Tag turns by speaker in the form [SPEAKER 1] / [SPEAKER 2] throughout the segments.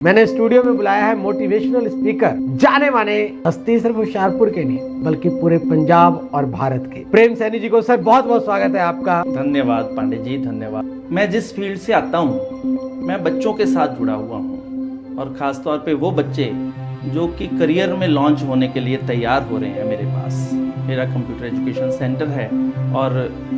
[SPEAKER 1] मैंने स्टूडियो में बुलाया है मोटिवेशनल स्पीकर, जाने माने हस्ती सिर्फ होशियारपुर के नहीं बल्कि पूरे पंजाब और भारत के, प्रेम सैनी जी को। सर बहुत बहुत स्वागत है आपका।
[SPEAKER 2] धन्यवाद पांडे जी, धन्यवाद। मैं जिस फील्ड से आता हूँ, मैं बच्चों के साथ जुड़ा हुआ हूँ और ख़ास तौर पे वो बच्चे जो कि करियर में लॉन्च होने के लिए तैयार हो रहे हैं। मेरे पास मेरा कंप्यूटर एजुकेशन सेंटर है और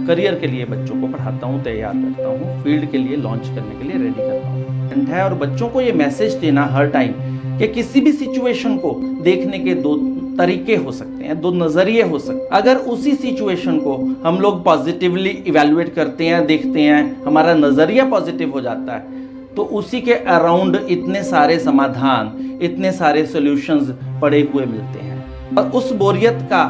[SPEAKER 2] करियर के लिए बच्चों को पढ़ाता हूँ, तैयार करता हूँ, फील्ड के लिए लॉन्च करने के लिए रेडी करता हूँ है। और बच्चों को ये मैसेज देना हर टाइम कि किसी भी सिचुएशन को देखने के दो तरीके हो सकते हैं, दो नज़रिए हो सकते हैं। अगर उसी सिचुएशन को हम लोग पॉजिटिवली इवैल्यूएट करते हैं, देखते हैं, हमारा नज़रिया पॉजिटिव हो जाता है, तो उसी के अराउंड इतने सारे समाधान, इतने सारे सॉल्यूशंस पड़े हुए मिलते हैं और उस बोरियत का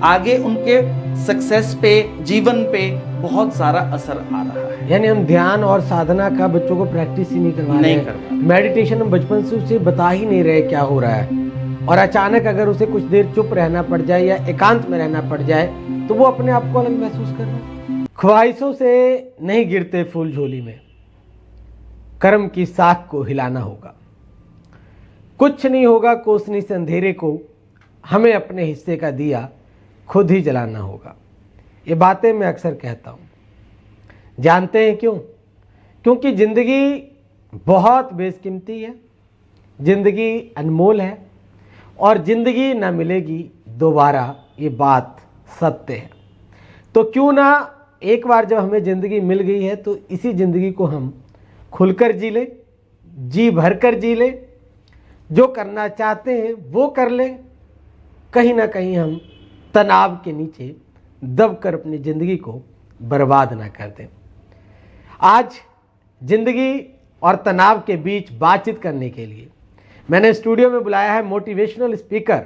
[SPEAKER 2] आगे उनके सक्सेस पे, जीवन पे बहुत सारा असर आ रहा है।
[SPEAKER 1] यानी हम ध्यान और साधना का बच्चों को प्रैक्टिस ही नहीं करवा रहे हैं। मेडिटेशन हम बचपन से उसे बता ही नहीं रहे क्या हो रहा है, और अचानक अगर उसे कुछ देर चुप रहना पड़ जाए या एकांत में रहना पड़ जाए तो वो अपने आप को अलग महसूस कर रहा है। ख्वाहिशों से नहीं गिरते फूल झोली में, कर्म की साख को हिलाना होगा। कुछ नहीं होगा कोसनी से अंधेरे को, हमें अपने हिस्से का दिया खुद ही जलाना होगा। ये बातें मैं अक्सर कहता हूँ। जानते हैं क्यों? क्योंकि ज़िंदगी बहुत बेशकीमती है, ज़िंदगी अनमोल है और ज़िंदगी ना मिलेगी दोबारा, ये बात सत्य है। तो क्यों ना एक बार जब हमें ज़िंदगी मिल गई है तो इसी ज़िंदगी को हम खुलकर जी लें, जी भर कर जी लें, जो करना चाहते हैं वो कर लें। कहीं ना कहीं हम तनाव के नीचे दबकर अपनी ज़िंदगी को बर्बाद ना कर दें। आज ज़िंदगी और तनाव के बीच बातचीत करने के लिए मैंने स्टूडियो में बुलाया है मोटिवेशनल स्पीकर,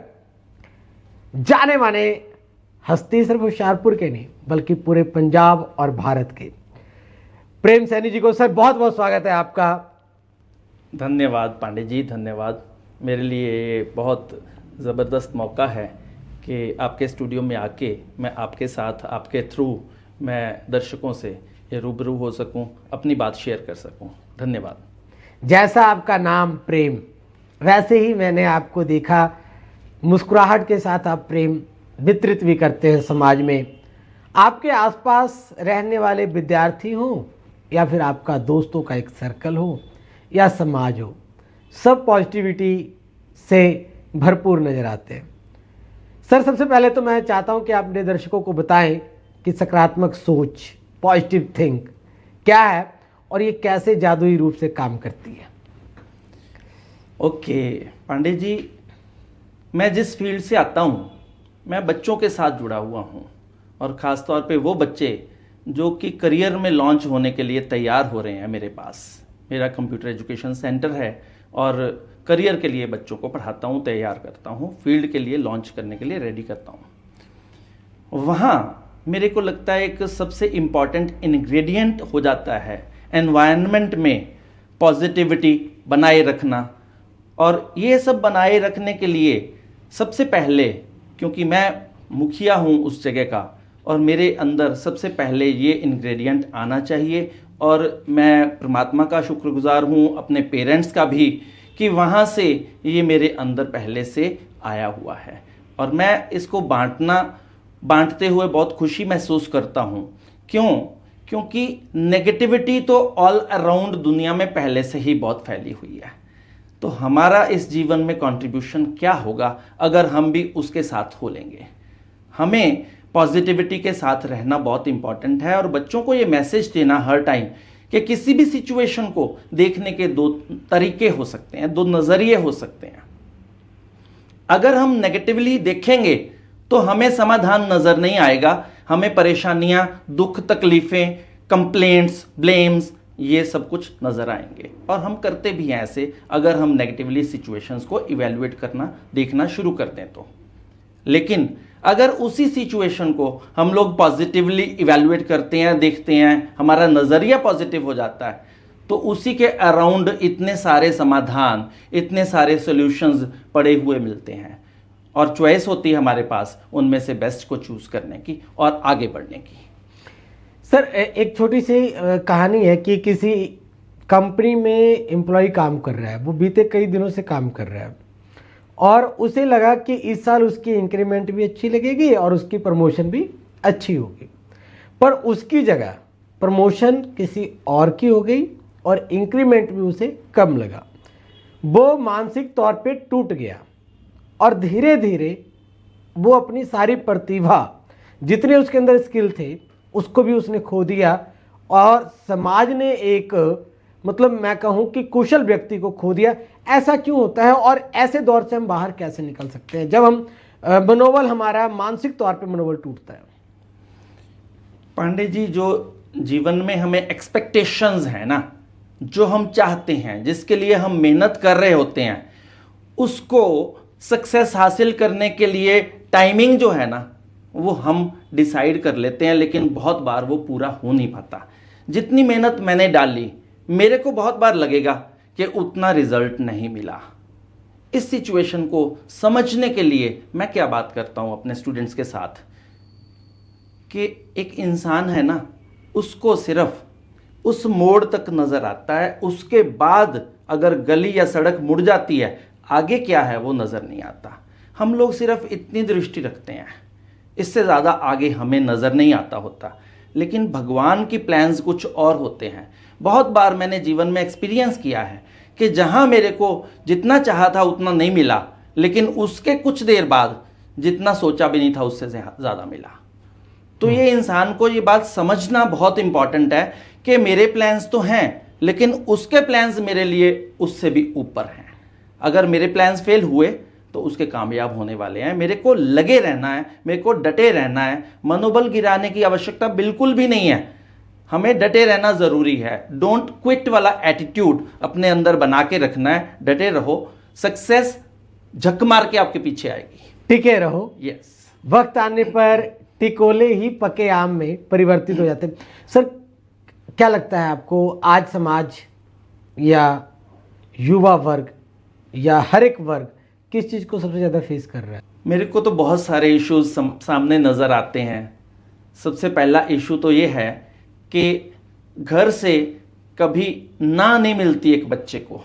[SPEAKER 1] जाने माने हस्ती सिर्फ होशियारपुर के नहीं बल्कि पूरे पंजाब और भारत के, प्रेम सैनी जी को। सर बहुत बहुत स्वागत है आपका।
[SPEAKER 2] धन्यवाद पांडे जी, धन्यवाद। मेरे लिए बहुत ज़बरदस्त मौका है कि आपके स्टूडियो में आके मैं आपके साथ, आपके थ्रू मैं दर्शकों से ये रूबरू हो सकूं, अपनी बात शेयर कर सकूं। धन्यवाद।
[SPEAKER 1] जैसा आपका नाम प्रेम, वैसे ही मैंने आपको देखा, मुस्कुराहट के साथ आप प्रेम वितरित भी करते हैं समाज में। आपके आसपास रहने वाले विद्यार्थी हों या फिर आपका दोस्तों का एक सर्कल हो या समाज हो, सब पॉजिटिविटी से भरपूर नज़र आते हैं। सर सबसे पहले तो मैं चाहता हूं कि आप अपने दर्शकों को बताएं कि सकारात्मक सोच, पॉजिटिव थिंक क्या है और ये कैसे जादुई रूप से काम करती है।
[SPEAKER 2] ओके पांडे जी, मैं जिस फील्ड से आता हूँ, मैं बच्चों के साथ जुड़ा हुआ हूँ और ख़ास तौर पे वो बच्चे जो कि करियर में लॉन्च होने के लिए तैयार हो रहे हैं। मेरे पास मेरा कंप्यूटर एजुकेशन सेंटर है और करियर के लिए बच्चों को पढ़ाता हूँ, तैयार करता हूँ, फील्ड के लिए लॉन्च करने के लिए रेडी करता हूँ। वहाँ मेरे को लगता है एक सबसे इम्पॉर्टेंट इंग्रेडिएंट हो जाता है एनवायरनमेंट में पॉजिटिविटी बनाए रखना। और ये सब बनाए रखने के लिए सबसे पहले, क्योंकि मैं मुखिया हूँ उस जगह का, और मेरे अंदर सबसे पहले ये इंग्रेडिएंट आना चाहिए। और मैं परमात्मा का शुक्रगुजार हूँ, अपने पेरेंट्स का भी, कि वहाँ से ये मेरे अंदर पहले से आया हुआ है और मैं इसको बांटते हुए बहुत खुशी महसूस करता हूँ। क्यों? क्योंकि नेगेटिविटी तो ऑल अराउंड दुनिया में पहले से ही बहुत फैली हुई है। तो हमारा इस जीवन में कंट्रीब्यूशन क्या होगा अगर हम भी उसके साथ हो लेंगे। हमें पॉजिटिविटी के साथ रहना बहुत इंपॉर्टेंट है और बच्चों को ये मैसेज देना हर टाइम कि किसी भी सिचुएशन को देखने के दो तरीके हो सकते हैं, दो नज़रिए हो सकते हैं। अगर हम नेगेटिवली देखेंगे तो हमें समाधान नज़र नहीं आएगा, हमें परेशानियां, दुख, तकलीफ़ें, कंप्लेंट्स, ब्लेम्स, ये सब कुछ नज़र आएंगे। और हम करते भी हैं ऐसे, अगर हम नेगेटिवली सिचुएशंस को इवैल्यूएट करना, देखना शुरू कर दें तो। लेकिन अगर उसी सिचुएशन को हम लोग पॉजिटिवली इवैल्यूएट करते हैं, देखते हैं, हमारा नज़रिया पॉजिटिव हो जाता है, तो उसी के अराउंड इतने सारे समाधान, इतने सारे सॉल्यूशंस पड़े हुए मिलते हैं और चॉइस होती है हमारे पास उनमें से बेस्ट को चूज़ करने की और आगे बढ़ने की।
[SPEAKER 1] सर एक छोटी सी कहानी है कि किसी कंपनी में एम्प्लॉय काम कर रहा है, वो बीते कई दिनों से काम कर रहा है और उसे लगा कि इस साल उसकी इंक्रीमेंट भी अच्छी लगेगी और उसकी प्रमोशन भी अच्छी होगी, पर उसकी जगह प्रमोशन किसी और की हो गई और इंक्रीमेंट भी उसे कम लगा। वो मानसिक तौर पे टूट गया और धीरे धीरे वो अपनी सारी प्रतिभा, जितने उसके अंदर स्किल थे, उसको भी उसने खो दिया और समाज ने एक, मतलब मैं कहूँ कि कुशल व्यक्ति को खो दिया। ऐसा क्यों होता है और ऐसे दौर से हम बाहर कैसे निकल सकते हैं जब हम मनोबल, हमारा मानसिक तौर पे मनोबल टूटता है?
[SPEAKER 2] पांडे जी, जो जीवन में हमें एक्सपेक्टेशंस हैं ना, जो हम चाहते हैं, जिसके लिए हम मेहनत कर रहे होते हैं, उसको सक्सेस हासिल करने के लिए टाइमिंग जो है ना, वो हम डिसाइड कर लेते हैं, लेकिन बहुत बार वो पूरा हो नहीं पाता। जितनी मेहनत मैंने डाली, मेरे को बहुत बार लगेगा कि उतना रिजल्ट नहीं मिला। इस सिचुएशन को समझने के लिए मैं क्या बात करता हूं अपने स्टूडेंट्स के साथ कि एक इंसान है ना, उसको सिर्फ उस मोड़ तक नजर आता है, उसके बाद अगर गली या सड़क मुड़ जाती है, आगे क्या है वो नजर नहीं आता। हम लोग सिर्फ इतनी दृष्टि रखते हैं, इससे ज़्यादा आगे हमें नज़र नहीं आता होता। लेकिन भगवान की प्लान्स कुछ और होते हैं। बहुत बार मैंने जीवन में एक्सपीरियंस किया है कि जहाँ मेरे को जितना चाहा था उतना नहीं मिला, लेकिन उसके कुछ देर बाद जितना सोचा भी नहीं था उससे ज़्यादा मिला। तो ये इंसान को ये बात समझना बहुत इंपॉर्टेंट है कि मेरे प्लान्स तो हैं, लेकिन उसके प्लान्स मेरे लिए उससे भी ऊपर हैं। अगर मेरे प्लान्स फेल हुए तो उसके कामयाब होने वाले हैं। मेरे को लगे रहना है, मेरे को डटे रहना है। मनोबल गिराने की आवश्यकता बिल्कुल भी नहीं है, हमें डटे रहना जरूरी है। डोंट क्विट वाला एटीट्यूड अपने अंदर बना के रखना है। डटे रहो, सक्सेस झक मार के आपके पीछे आएगी।
[SPEAKER 1] टिके रहो।
[SPEAKER 2] यस।
[SPEAKER 1] वक्त आने पर टिकोले ही पके आम में परिवर्तित हो जाते हैं। सर, क्या लगता है आपको, आज समाज या युवा वर्ग या हर एक वर्ग किस चीज़ को सबसे ज़्यादा फेस कर रहा है?
[SPEAKER 2] मेरे को तो बहुत सारे इश्यूज सामने नज़र आते हैं। सबसे पहला इशू तो ये है कि घर से कभी ना नहीं मिलती एक बच्चे को,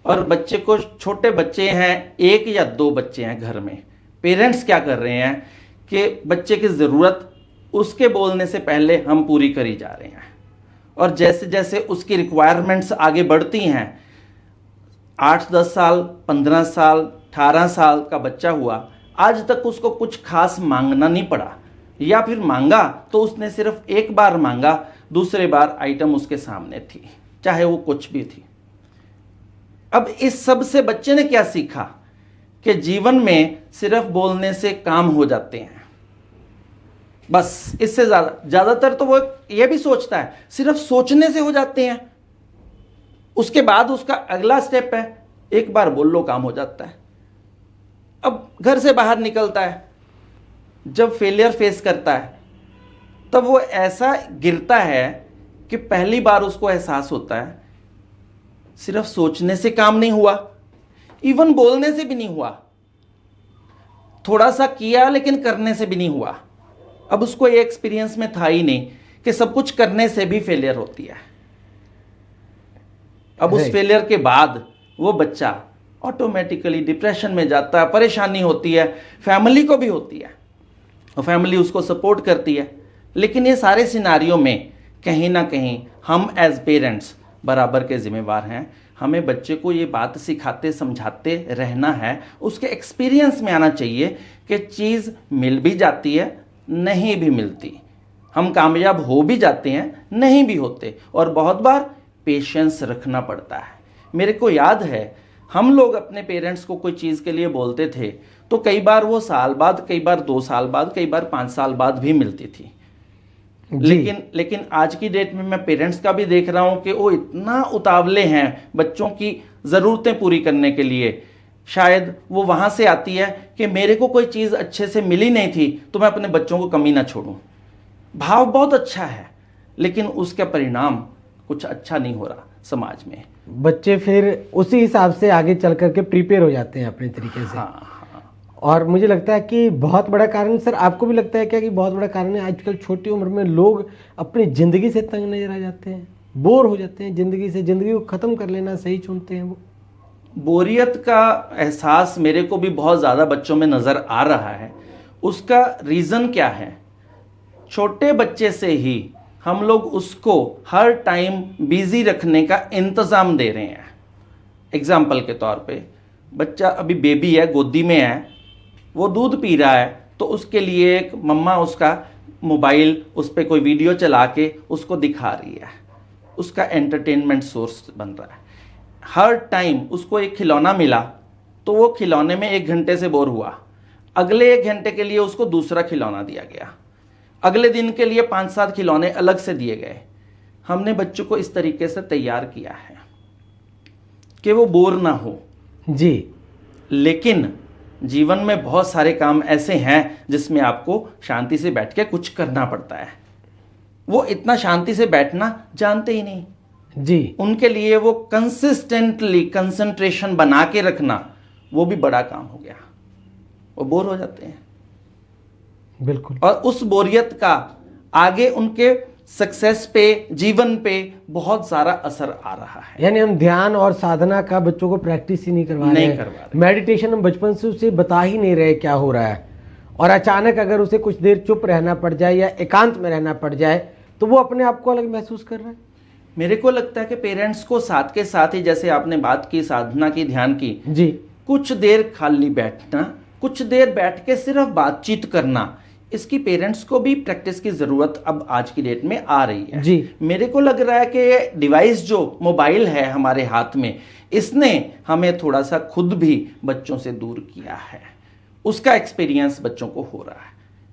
[SPEAKER 2] और बच्चे को, छोटे बच्चे हैं, 1 या 2 बच्चे हैं घर में, पेरेंट्स क्या कर रहे हैं कि बच्चे की ज़रूरत उसके बोलने से पहले हम पूरी करी जा रहे हैं, और जैसे जैसे उसकी रिक्वायरमेंट्स आगे बढ़ती हैं, 8-10 साल, 15 साल, 18 साल का बच्चा हुआ, आज तक उसको कुछ खास मांगना नहीं पड़ा, या फिर मांगा तो उसने सिर्फ एक बार मांगा, दूसरे बार आइटम उसके सामने थी, चाहे वो कुछ भी थी। अब इस सब से बच्चे ने क्या सीखा कि जीवन में सिर्फ बोलने से काम हो जाते हैं, बस इससे ज़्यादातर तो वो ये भी सोचता है सिर्फ सोचने से हो जाते हैं। उसके बाद उसका अगला स्टेप है, एक बार बोल लो काम हो जाता है। अब घर से बाहर निकलता है, जब फेलियर फेस करता है, तब वो ऐसा गिरता है कि पहली बार उसको एहसास होता है सिर्फ सोचने से काम नहीं हुआ, इवन बोलने से भी नहीं हुआ, थोड़ा सा किया लेकिन करने से भी नहीं हुआ। अब उसको ये एक्सपीरियंस में था ही नहीं कि सब कुछ करने से भी फेलियर होती है। अब उस फेलियर के बाद वो बच्चा ऑटोमेटिकली डिप्रेशन में जाता है, परेशानी होती है, फैमिली को भी होती है, और फैमिली उसको सपोर्ट करती है। लेकिन ये सारे सिनारियों में कहीं ना कहीं हम एज पेरेंट्स बराबर के जिम्मेवार हैं। हमें बच्चे को ये बात सिखाते समझाते रहना है, उसके एक्सपीरियंस में आना चाहिए कि चीज़ मिल भी जाती है, नहीं भी मिलती, हम कामयाब हो भी जाते हैं, नहीं भी होते, और बहुत बार पेशेंस रखना पड़ता है। मेरे को याद है हम लोग अपने पेरेंट्स को कोई चीज़ के लिए बोलते थे तो कई बार वो साल बाद, कई बार 2 साल बाद, कई बार 5 साल बाद भी मिलती थी। लेकिन आज की डेट में मैं पेरेंट्स का भी देख रहा हूं कि वो इतना उतावले हैं बच्चों की ज़रूरतें पूरी करने के लिए। शायद वो वहां से आती है कि मेरे को कोई चीज़ अच्छे से मिली नहीं थी तो मैं अपने बच्चों को कमी ना छोड़ूं। भाव बहुत अच्छा है, लेकिन उसका परिणाम कुछ अच्छा नहीं हो रहा समाज में।
[SPEAKER 1] बच्चे फिर उसी हिसाब से आगे चल करके प्रिपेयर हो जाते हैं अपने तरीके से।
[SPEAKER 2] हाँ।
[SPEAKER 1] और मुझे लगता है कि बहुत बड़ा कारण, सर आपको भी लगता है क्या कि बहुत बड़ा कारण है आजकल छोटी उम्र में लोग अपनी ज़िंदगी से तंग नजर आ जाते हैं? बोर हो जाते हैं जिंदगी से, जिंदगी को खत्म कर लेना सही चुनते हैं वो।
[SPEAKER 2] बोरियत का एहसास मेरे को भी बहुत ज़्यादा बच्चों में नज़र आ रहा है। उसका रीज़न क्या है? छोटे बच्चे से ही हम लोग उसको हर टाइम बिजी रखने का इंतज़ाम दे रहे हैं। एग्जाम्पल के तौर पे, बच्चा अभी बेबी है, गोदी में है, वो दूध पी रहा है, तो उसके लिए एक मम्मा उसका मोबाइल, उस पर कोई वीडियो चला के उसको दिखा रही है, उसका एंटरटेनमेंट सोर्स बन रहा है। हर टाइम उसको एक खिलौना मिला तो वो खिलौने में 1 घंटे से बोर हुआ, अगले 1 घंटे के लिए उसको दूसरा खिलौना दिया गया, अगले दिन के लिए 5-7 खिलौने अलग से दिए गए। हमने बच्चों को इस तरीके से तैयार किया है कि वो बोर ना हो।
[SPEAKER 1] जी।
[SPEAKER 2] लेकिन जीवन में बहुत सारे काम ऐसे हैं जिसमें आपको शांति से बैठ के कुछ करना पड़ता है। वो इतना शांति से बैठना जानते ही नहीं
[SPEAKER 1] जी।
[SPEAKER 2] उनके लिए वो कंसिस्टेंटली कंसंट्रेशन बना के रखना वो भी बड़ा काम हो गया। वो बोर हो जाते हैं,
[SPEAKER 1] बिल्कुल।
[SPEAKER 2] और उस बोरियत का आगे उनके सक्सेस पे, जीवन पे बहुत सारा असर आ रहा है।
[SPEAKER 1] यानी हम ध्यान और साधना का बच्चों को प्रैक्टिस ही नहीं करवा रहे। मेडिटेशन हम बचपन से उसे बता ही नहीं रहे क्या हो रहा है, और अचानक अगर उसे कुछ देर चुप रहना पड़ जाए या एकांत में रहना पड़ जाए तो वो अपने आप को अलग महसूस कर रहा है।
[SPEAKER 2] मेरे को लगता है कि पेरेंट्स को साथ के साथ ही, जैसे आपने बात की साधना की, ध्यान की,
[SPEAKER 1] जी,
[SPEAKER 2] कुछ देर खाली बैठना, कुछ देर बैठ के सिर्फ बातचीत करना, इसकी पेरेंट्स को भी प्रैक्टिस की जरूरत अब आज की डेट में आ रही है।
[SPEAKER 1] जी।
[SPEAKER 2] मेरे को लग रहा है कि ये डिवाइस जो मोबाइल है हमारे हाथ में, इसने हमें थोड़ा सा खुद भी बच्चों से दूर किया है। उसका एक्सपीरियंस बच्चों को हो रहा है,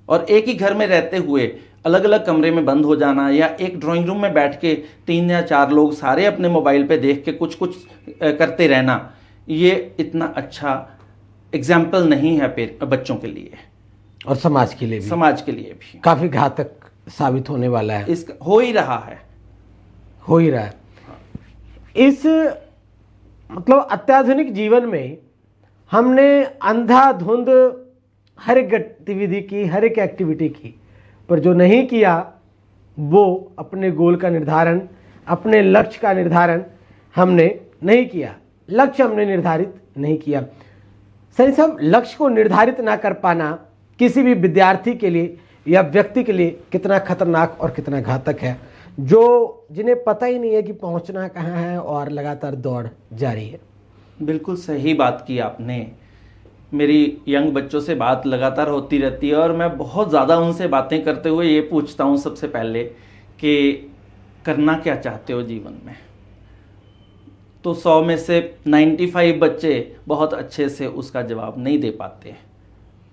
[SPEAKER 2] और एक ही घर में रहते हुए अलग अलग कमरे में बंद हो जाना, या एक ड्राइंग रूम में बैठ के 3 या 4 लोग सारे अपने मोबाइल पे देख के कुछ कुछ करते रहना, ये इतना अच्छा एग्जाम्पल नहीं है बच्चों के लिए,
[SPEAKER 1] और समाज के लिए भी,
[SPEAKER 2] समाज के लिए भी
[SPEAKER 1] काफी घातक साबित होने वाला है।
[SPEAKER 2] इसका हो ही रहा है।
[SPEAKER 1] इस मतलब अत्याधुनिक जीवन में हमने अंधाधुंध हर एक गतिविधि की, हर एक एक्टिविटी की, पर जो नहीं किया वो अपने गोल का निर्धारण, अपने लक्ष्य का निर्धारण हमने नहीं किया। लक्ष्य हमने निर्धारित नहीं किया। सही साहब, लक्ष्य को निर्धारित ना कर पाना किसी भी विद्यार्थी के लिए या व्यक्ति के लिए कितना खतरनाक और कितना घातक है, जिन्हें पता ही नहीं है कि पहुंचना कहाँ है और लगातार दौड़ जारी है।
[SPEAKER 2] बिल्कुल सही बात की आपने। मेरी यंग बच्चों से बात लगातार होती रहती है, और मैं बहुत ज़्यादा उनसे बातें करते हुए ये पूछता हूँ सबसे पहले कि करना क्या चाहते हो जीवन में। तो 100 में से 95 बच्चे बहुत अच्छे से उसका जवाब नहीं दे पाते।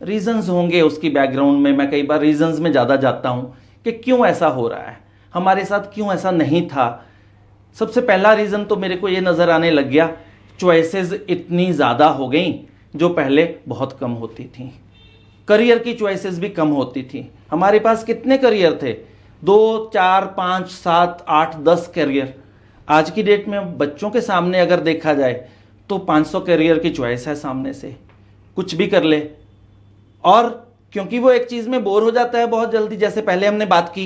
[SPEAKER 2] रीजंस होंगे उसकी बैकग्राउंड में, मैं कई बार रीजंस में ज़्यादा जाता हूँ कि क्यों ऐसा हो रहा है, हमारे साथ क्यों ऐसा नहीं था। सबसे पहला रीज़न तो मेरे को ये नज़र आने लग गया, चॉइसेस इतनी ज़्यादा हो गई जो पहले बहुत कम होती थी। करियर की चॉइसेस भी कम होती थी। हमारे पास कितने करियर थे? 2, 4, 5, 7, 8, 10 करियर। आज की डेट में बच्चों के सामने अगर देखा जाए तो 500 करियर की चॉइस है सामने से, कुछ भी कर ले। और क्योंकि वो एक चीज़ में बोर हो जाता है बहुत जल्दी, जैसे पहले हमने बात की,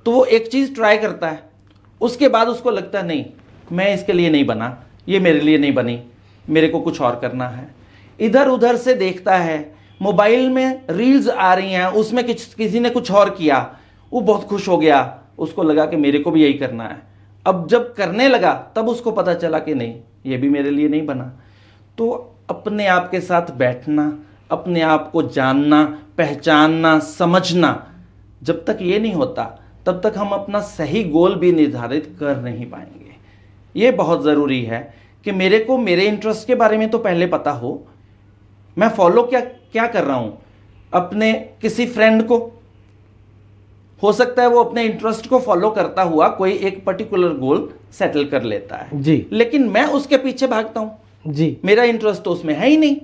[SPEAKER 2] तो वो एक चीज़ ट्राई करता है, उसके बाद उसको लगता है नहीं, मैं इसके लिए नहीं बना, ये मेरे लिए नहीं बनी, मेरे को कुछ और करना है। इधर उधर से देखता है, मोबाइल में रील्स आ रही हैं, उसमें किसी ने कुछ और किया, वो बहुत खुश हो गया, उसको लगा कि मेरे को भी यही करना है। अब जब करने लगा तब उसको पता चला कि नहीं, ये भी मेरे लिए नहीं बना। तो अपने आप के साथ बैठना, अपने आप को जानना, पहचानना, समझना, जब तक ये नहीं होता तब तक हम अपना सही गोल भी निर्धारित कर नहीं पाएंगे। ये बहुत ज़रूरी है कि मेरे को मेरे इंटरेस्ट के बारे में तो पहले पता हो, मैं फॉलो क्या कर रहा हूँ। अपने किसी फ्रेंड को, हो सकता है वो अपने इंटरेस्ट को फॉलो करता हुआ कोई एक पर्टिकुलर गोल सेटल कर लेता है
[SPEAKER 1] जी,
[SPEAKER 2] लेकिन मैं उसके पीछे भागता हूं
[SPEAKER 1] जी,
[SPEAKER 2] मेरा इंटरेस्ट तो उसमें है ही नहीं,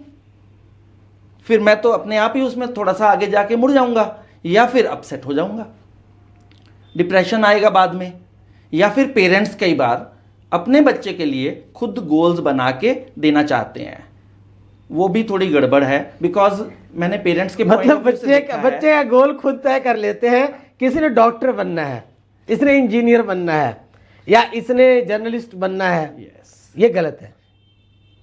[SPEAKER 2] फिर मैं तो अपने आप ही उसमें थोड़ा सा आगे जाके मुड़ जाऊंगा, या फिर अपसेट हो जाऊंगा, डिप्रेशन आएगा बाद में। या फिर पेरेंट्स कई बार अपने बच्चे के लिए खुद गोल्स बना के देना चाहते हैं, वो भी थोड़ी गड़बड़ है। बिकॉज मैंने पेरेंट्स के
[SPEAKER 1] मतलब बच्चे का गोल खुद तय कर लेते हैं। किसी ने डॉक्टर बनना है, इसने इंजीनियर बनना है, या इसने जर्नलिस्ट बनना है, ये गलत है।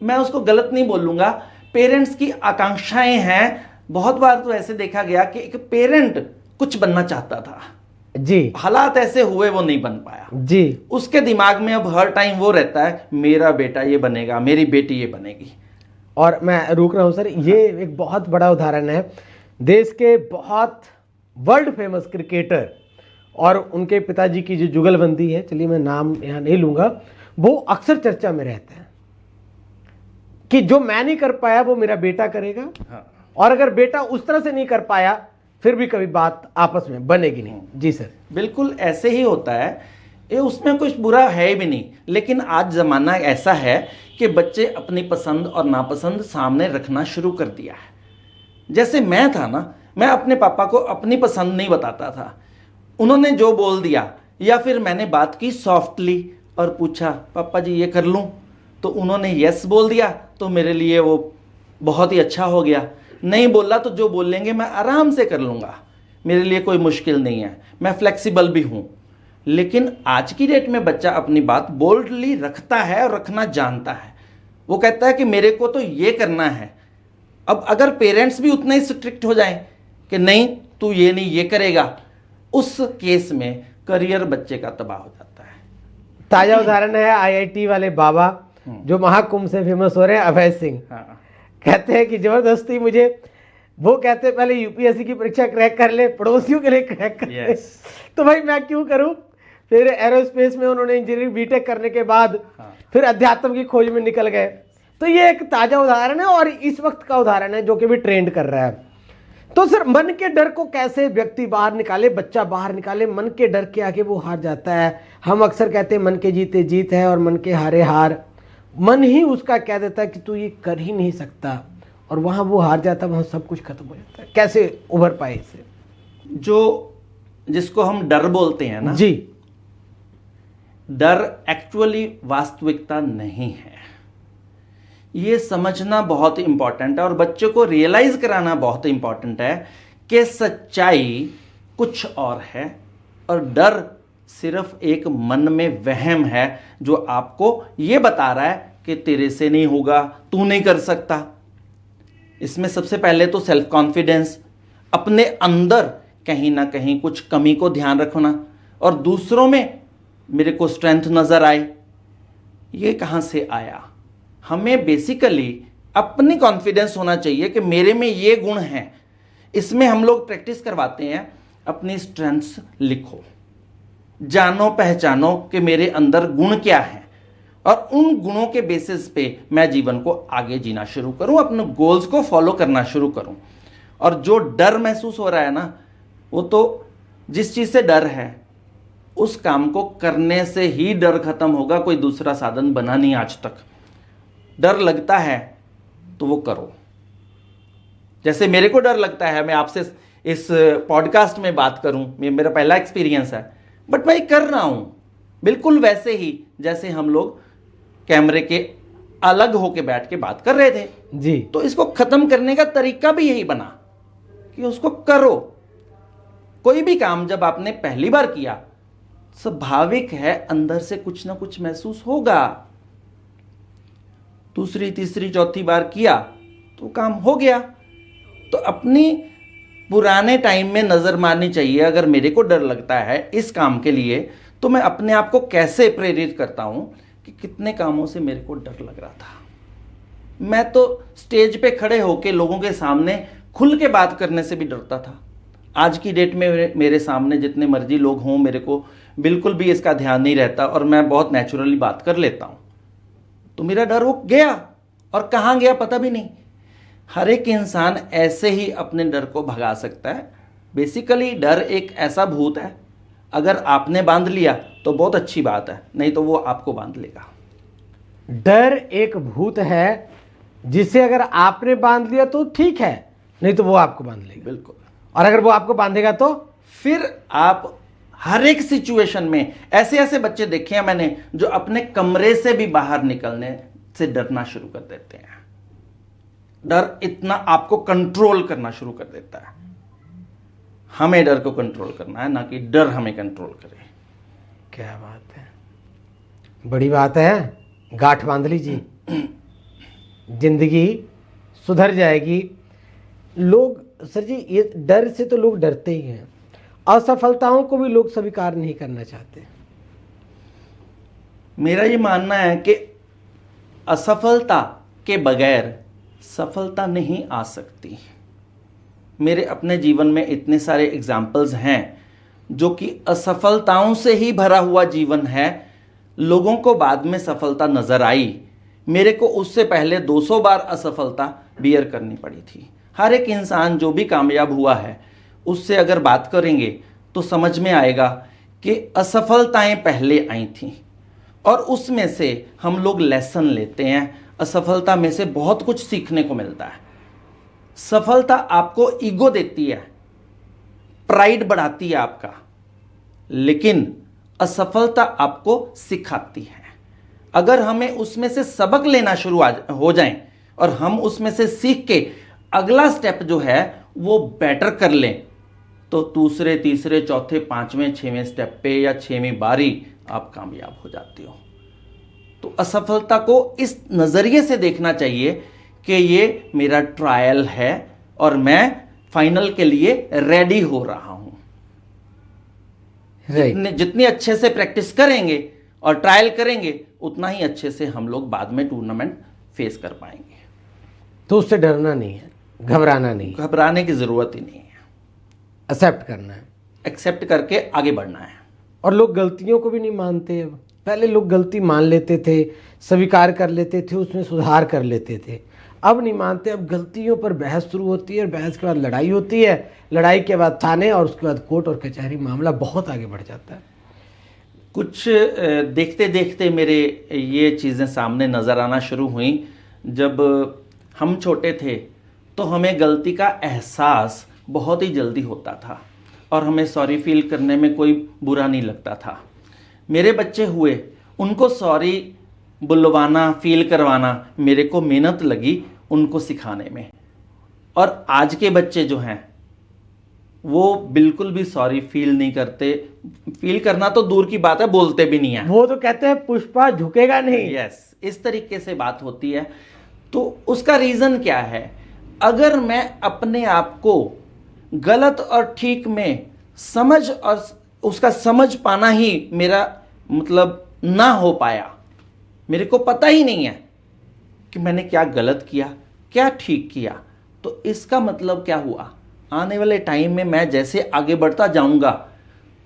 [SPEAKER 2] मैं उसको गलत नहीं बोलूंगा, पेरेंट्स की आकांक्षाएं हैं। बहुत बार तो ऐसे देखा गया कि एक पेरेंट कुछ बनना चाहता था
[SPEAKER 1] जी,
[SPEAKER 2] हालात ऐसे हुए वो नहीं बन पाया
[SPEAKER 1] जी,
[SPEAKER 2] उसके दिमाग में अब हर टाइम वो रहता है मेरा बेटा ये बनेगा, मेरी बेटी ये बनेगी।
[SPEAKER 1] और मैं रुक रहा हूं सर, ये एक बहुत बड़ा उदाहरण है। देश के बहुत वर्ल्ड फेमस क्रिकेटर और उनके पिताजी की जो जुगलबंदी है, चलिए मैं नाम यहाँ नहीं लूंगा, वो अक्सर चर्चा में रहता है कि जो मैं नहीं कर पाया वो मेरा बेटा करेगा।
[SPEAKER 2] हाँ।
[SPEAKER 1] और अगर बेटा उस तरह से नहीं कर पाया फिर भी कभी बात आपस में बनेगी नहीं। जी सर,
[SPEAKER 2] बिल्कुल ऐसे ही होता है, ये उसमें कुछ बुरा है भी नहीं। लेकिन आज ज़माना ऐसा है कि बच्चे अपनी पसंद और नापसंद सामने रखना शुरू कर दिया है। जैसे मैं था ना, मैं अपने पापा को अपनी पसंद नहीं बताता था। उन्होंने जो बोल दिया या फिर मैंने बात की सॉफ्टली और पूछा पापा जी ये कर लूँ, तो उन्होंने यस बोल दिया तो मेरे लिए वो बहुत ही अच्छा हो गया। नहीं बोला तो जो बोलेंगे मैं आराम से कर लूँगा, मेरे लिए कोई मुश्किल नहीं है, मैं फ्लेक्सिबल भी हूँ। लेकिन आज की डेट में बच्चा अपनी बात बोल्डली रखता है और रखना जानता है। वो कहता है कि मेरे को तो ये करना है। अब अगर पेरेंट्स भी उतना ही स्ट्रिक्ट हो जाएं कि नहीं तू ये नहीं ये करेगा, उस केस में करियर बच्चे का तबाह हो जाता है।
[SPEAKER 1] ताजा उदाहरण है IIT वाले बाबा जो महाकुंभ से फेमस हो रहे हैं, अभय सिंह।
[SPEAKER 2] हाँ।
[SPEAKER 1] कहते हैं कि जबरदस्ती मुझे, वो कहते हैं पहले UPSC की परीक्षा क्रैक कर ले, पड़ोसियों के लिए क्रैक कर ले। तो भाई मैं क्यों करूं। फिर एरोस्पेस में उन्होंने इंजीनियरिंग बीटेक करने के बाद फिर अध्यात्म की खोज में निकल गए। तो ये एक ताजा उदाहरण है और इस वक्त का उदाहरण है जो कि भी ट्रेंड कर रहा है। तो सर मन के डर को कैसे व्यक्ति बाहर निकाले, बच्चा बाहर निकाले। मन के डर के आगे वो हार जाता है। हम अक्सर कहते हैं मन के जीते जीत है और मन के हारे हार। मन ही उसका कह देता है कि तू ये कर ही नहीं सकता, और वहां वो हार जाता है, वहां सब कुछ खत्म हो जाता है। कैसे उभर पाए इससे?
[SPEAKER 2] जो जिसको हम डर बोलते हैं ना
[SPEAKER 1] जी,
[SPEAKER 2] डर एक्चुअली वास्तविकता नहीं है। ये समझना बहुत इंपॉर्टेंट है और बच्चों को रियलाइज कराना बहुत इंपॉर्टेंट है कि सच्चाई कुछ और है और डर सिर्फ एक मन में वहम है जो आपको ये बता रहा है कि तेरे से नहीं होगा, तू नहीं कर सकता। इसमें सबसे पहले तो सेल्फ कॉन्फिडेंस, अपने अंदर कहीं ना कहीं कुछ कमी को ध्यान रखना और दूसरों में मेरे को स्ट्रेंथ नजर आए। ये कहाँ से आया? हमें बेसिकली अपनी कॉन्फिडेंस होना चाहिए कि मेरे में ये गुण हैं। इसमें हम लोग प्रैक्टिस करवाते हैं, अपनी स्ट्रेंथ्स लिखो, जानो पहचानो कि मेरे अंदर गुण क्या है और उन गुणों के बेसिस पे मैं जीवन को आगे जीना शुरू करूं, अपने गोल्स को फॉलो करना शुरू करूं। और जो डर महसूस हो रहा है ना, वो तो जिस चीज से डर है उस काम को करने से ही डर खत्म होगा, कोई दूसरा साधन बना नहीं आज तक। डर लगता है तो वो करो। जैसे मेरे को डर लगता है मैं आपसे इस पॉडकास्ट में बात करूं, मेरा पहला एक्सपीरियंस है, बट मैं कर रहा हूं बिल्कुल वैसे ही जैसे हम लोग कैमरे के अलग होके बैठ के बात कर रहे थे
[SPEAKER 1] जी।
[SPEAKER 2] तो इसको खत्म करने का तरीका भी यही बना कि उसको करो। कोई भी काम जब आपने पहली बार किया, स्वाभाविक है अंदर से कुछ ना कुछ महसूस होगा। दूसरी तीसरी चौथी बार किया तो काम हो गया। तो अपनी पुराने टाइम में नजर मारनी चाहिए। अगर मेरे को डर लगता है इस काम के लिए तो मैं अपने आप को कैसे प्रेरित करता हूं कि कितने कामों से मेरे को डर लग रहा था। मैं तो स्टेज पे खड़े होके लोगों के सामने खुल के बात करने से भी डरता था। आज की डेट में मेरे सामने जितने मर्जी लोग हों, मेरे को बिल्कुल भी इसका ध्यान नहीं रहता और मैं बहुत नेचुरली बात कर लेता हूं। तो मेरा डर वो गया और कहां गया पता भी नहीं। हर एक इंसान ऐसे ही अपने डर को भगा सकता है। बेसिकली डर एक ऐसा भूत है, अगर आपने बांध लिया तो बहुत अच्छी बात है, नहीं तो वो आपको बांध लेगा।
[SPEAKER 1] डर एक भूत है जिसे अगर आपने बांध लिया तो ठीक है, नहीं तो वो आपको बांध लेगा।
[SPEAKER 2] बिल्कुल।
[SPEAKER 1] और अगर वो आपको बांधेगा तो
[SPEAKER 2] फिर आप हर एक सिचुएशन में ऐसे ऐसे बच्चे देखे हैं मैंने जो अपने कमरे से भी बाहर निकलने से डरना शुरू कर देते हैं। डर इतना आपको कंट्रोल करना शुरू कर देता है। हमें डर को कंट्रोल करना है, ना कि डर हमें कंट्रोल करे।
[SPEAKER 1] क्या बात है। बड़ी बात है, गांठ बांध लीजिए, जिंदगी सुधर जाएगी। लोग सर जी, ये डर से तो लोग डरते ही हैं, असफलताओं को भी लोग स्वीकार नहीं करना चाहते।
[SPEAKER 2] मेरा ये मानना है कि असफलता के बगैर सफलता नहीं आ सकती। मेरे अपने जीवन में इतने सारे एग्जाम्पल्स हैं जो कि असफलताओं से ही भरा हुआ जीवन है। लोगों को बाद में सफलता नजर आई, मेरे को उससे पहले 200 बार असफलता बियर करनी पड़ी थी। हर एक इंसान जो भी कामयाब हुआ है उससे अगर बात करेंगे तो समझ में आएगा कि असफलताएं पहले आई थीं और उसमें से हम लोग लेसन लेते हैं। असफलता में से बहुत कुछ सीखने को मिलता है। सफलता आपको ईगो देती है, प्राइड बढ़ाती है आपका, लेकिन असफलता आपको सिखाती है। अगर हमें उसमें से सबक लेना शुरू हो जाएं और हम उसमें से सीख के अगला स्टेप जो है वो बेटर कर लें, तो दूसरे, तीसरे, चौथे, पांचवें, छवें स्टेप पे या छवीं बारी आप कामयाब हो जाते हो। तो असफलता को इस नजरिए से देखना चाहिए कि ये मेरा ट्रायल है और मैं फाइनल के लिए रेडी हो रहा हूं। जितनी अच्छे से प्रैक्टिस करेंगे और ट्रायल करेंगे उतना ही अच्छे से हम लोग बाद में टूर्नामेंट फेस कर पाएंगे।
[SPEAKER 1] तो उससे डरना नहीं है, घबराना नहीं है,
[SPEAKER 2] घबराने की जरूरत ही नहीं है,
[SPEAKER 1] एक्सेप्ट करना है,
[SPEAKER 2] एक्सेप्ट करके आगे बढ़ना है।
[SPEAKER 1] और लोग गलतियों को भी नहीं मानते। अब पहले लोग गलती मान लेते थे, स्वीकार कर लेते थे, उसमें सुधार कर लेते थे। अब नहीं मानते, अब गलतियों पर बहस शुरू होती है और बहस के बाद लड़ाई होती है, लड़ाई के बाद थाने और उसके बाद कोर्ट और कचहरी, मामला बहुत आगे बढ़ जाता है।
[SPEAKER 2] कुछ देखते देखते मेरे ये चीज़ें सामने नज़र आना शुरू हुई। जब हम छोटे थे तो हमें गलती का एहसास बहुत ही जल्दी होता था और हमें सॉरी फील करने में कोई बुरा नहीं लगता था। मेरे बच्चे हुए, उनको सॉरी बुलवाना, फील करवाना मेरे को मेहनत लगी उनको सिखाने में। और आज के बच्चे जो हैं वो बिल्कुल भी सॉरी फील नहीं करते। फील करना तो दूर की बात है, बोलते भी नहीं है।
[SPEAKER 1] वो तो कहते हैं पुष्पा झुकेगा नहीं।
[SPEAKER 2] यस, इस तरीके से बात होती है। तो उसका रीजन क्या है? अगर मैं अपने आप को गलत और ठीक में समझ और उसका समझ पाना ही मेरा मतलब ना हो पाया, मेरे को पता ही नहीं है कि मैंने क्या गलत किया, क्या ठीक किया, तो इसका मतलब क्या हुआ? आने वाले टाइम में मैं जैसे आगे बढ़ता जाऊंगा